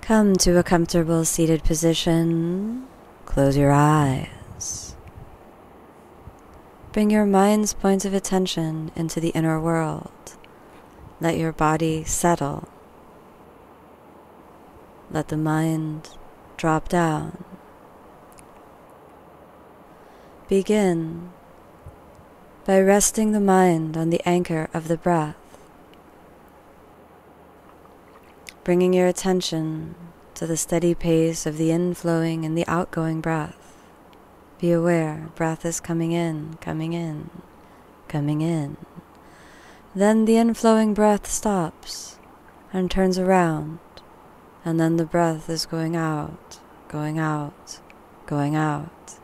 Come to a comfortable seated position. Close your eyes. Bring your mind's point of attention into the inner world. Let your body settle. Let the mind drop down. Begin by resting the mind on the anchor of the breath, bringing your attention to the steady pace of the inflowing and the outgoing breath. Be aware, breath is coming in, coming in, coming in. Then the inflowing breath stops and turns around, and then the breath is going out, going out, going out,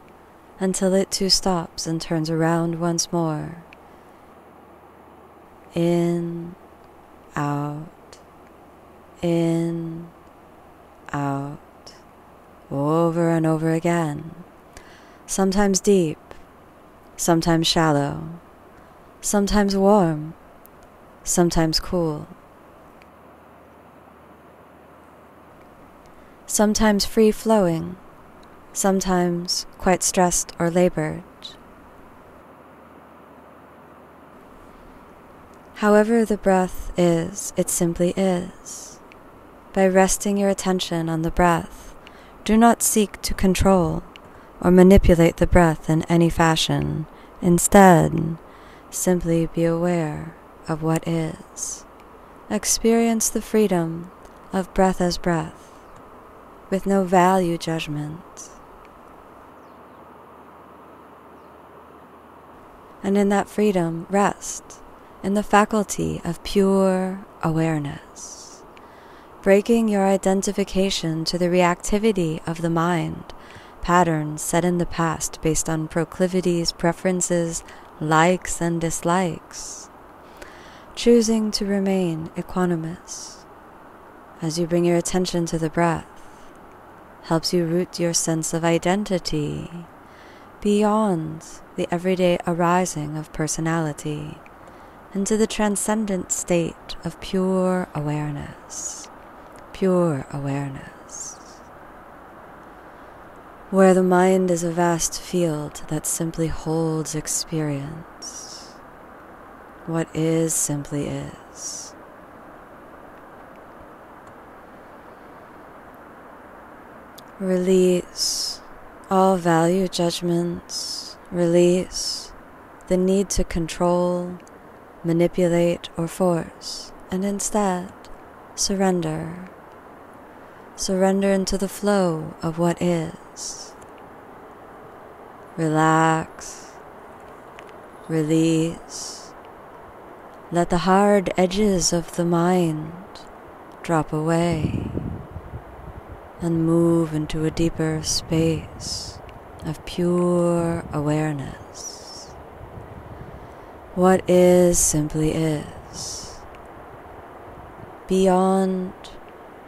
until it too stops and turns around once more. In, out, in, out, over and over again. Sometimes deep, sometimes shallow, sometimes warm, sometimes cool, sometimes free-flowing, sometimes quite stressed or labored. However the breath is, it simply is. By resting your attention on the breath, do not seek to control or manipulate the breath in any fashion. Instead, simply be aware of what is. Experience the freedom of breath as breath, with no value judgment. And in that freedom, rest in the faculty of pure awareness. Breaking your identification to the reactivity of the mind, patterns set in the past based on proclivities, preferences, likes and dislikes. Choosing to remain equanimous as you bring your attention to the breath helps you root your sense of identity beyond the everyday arising of personality into the transcendent state of pure awareness. Pure awareness, where the mind is a vast field that simply holds experience. What is simply is. Release all value judgments. Release the need to control, manipulate, or force, and instead surrender. Surrender into the flow of what is. Relax. Release. Let the hard edges of the mind drop away and move into a deeper space of pure awareness. What is simply is. Beyond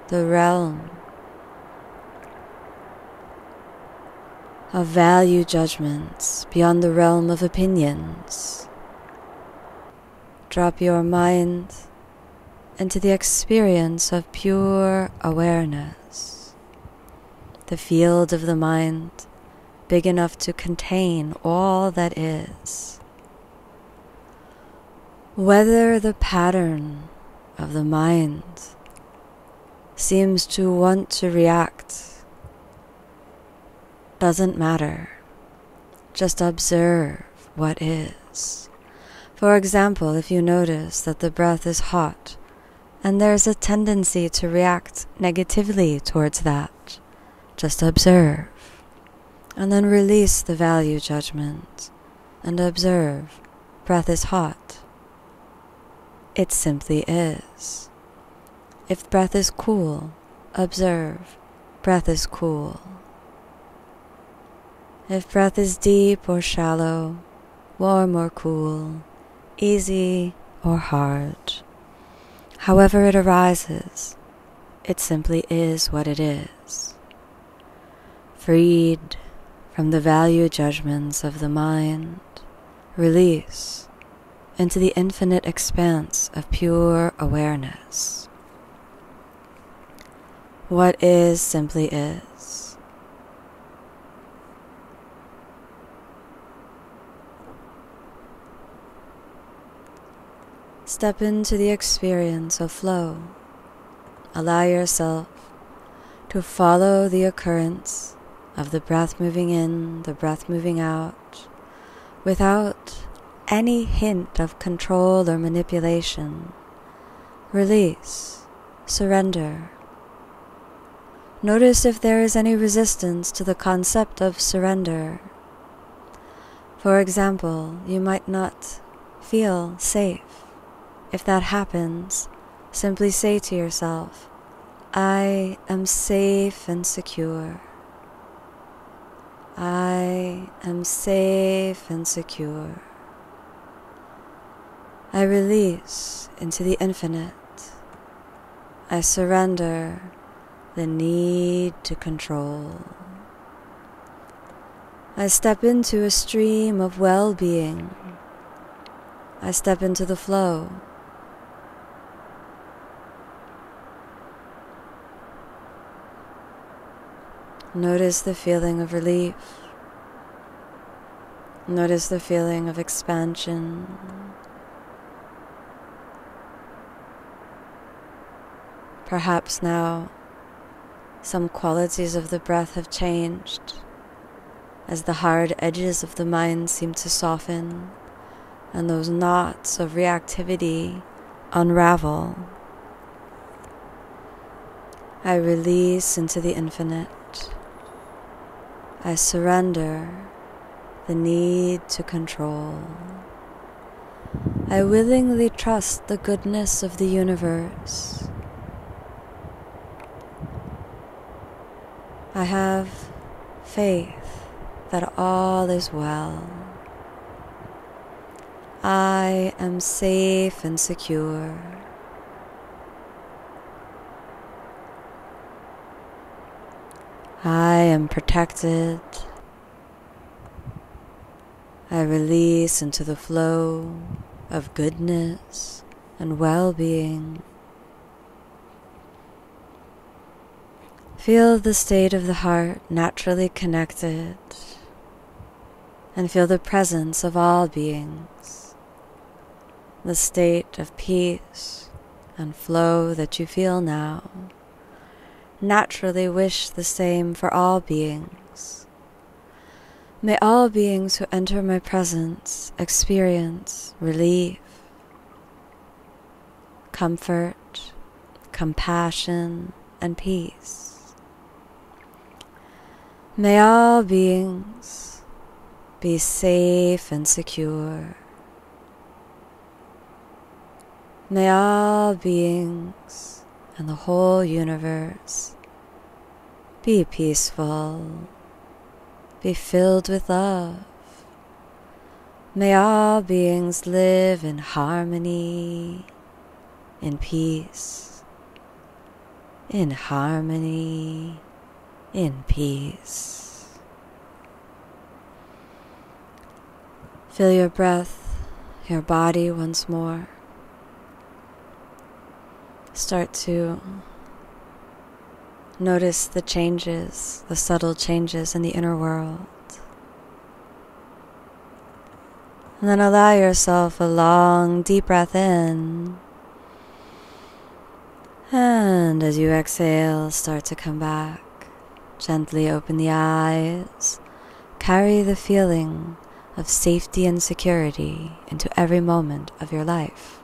the realm of value judgments, beyond the realm of opinions. Drop your mind into the experience of pure awareness, the field of the mind big enough to contain all that is. Whether the pattern of the mind seems to want to react doesn't matter. Just observe what is. For example, if you notice that the breath is hot and there's a tendency to react negatively towards that, just observe. And then release the value judgment and observe. Breath is hot. It simply is. If breath is cool, observe. Breath is cool. If breath is deep or shallow, warm or cool, easy or hard, however it arises, it simply is what it is. Freed from the value judgments of the mind, release into the infinite expanse of pure awareness. What is simply is. Step into the experience of flow. Allow yourself to follow the occurrence of the breath moving in, the breath moving out, without any hint of control or manipulation. Release, surrender. Notice if there is any resistance to the concept of surrender. For example, you might not feel safe. If that happens, simply say to yourself, I am safe and secure. I am safe and secure. I release into the infinite. I surrender the need to control. I step into a stream of well-being. I step into the flow. Notice the feeling of relief. Notice the feeling of expansion. Perhaps now some qualities of the breath have changed as the hard edges of the mind seem to soften and those knots of reactivity unravel. I release into the infinite. I surrender the need to control. I willingly trust the goodness of the universe. I have faith that all is well. I am safe and secure. I am protected. I release into the flow of goodness and well-being. Feel the state of the heart naturally connected, and feel the presence of all beings, the state of peace and flow that you feel now. Naturally wish the same for all beings. May all beings who enter my presence experience relief, comfort, compassion, and peace. May all beings be safe and secure. May all beings and the whole universe be peaceful, be filled with love. May all beings live in harmony, in peace, in harmony, in peace. Feel your breath, your body once more. Start to notice the changes, the subtle changes in the inner world. And then allow yourself a long, deep breath in. And as you exhale, start to come back. Gently open the eyes. Carry the feeling of safety and security into every moment of your life.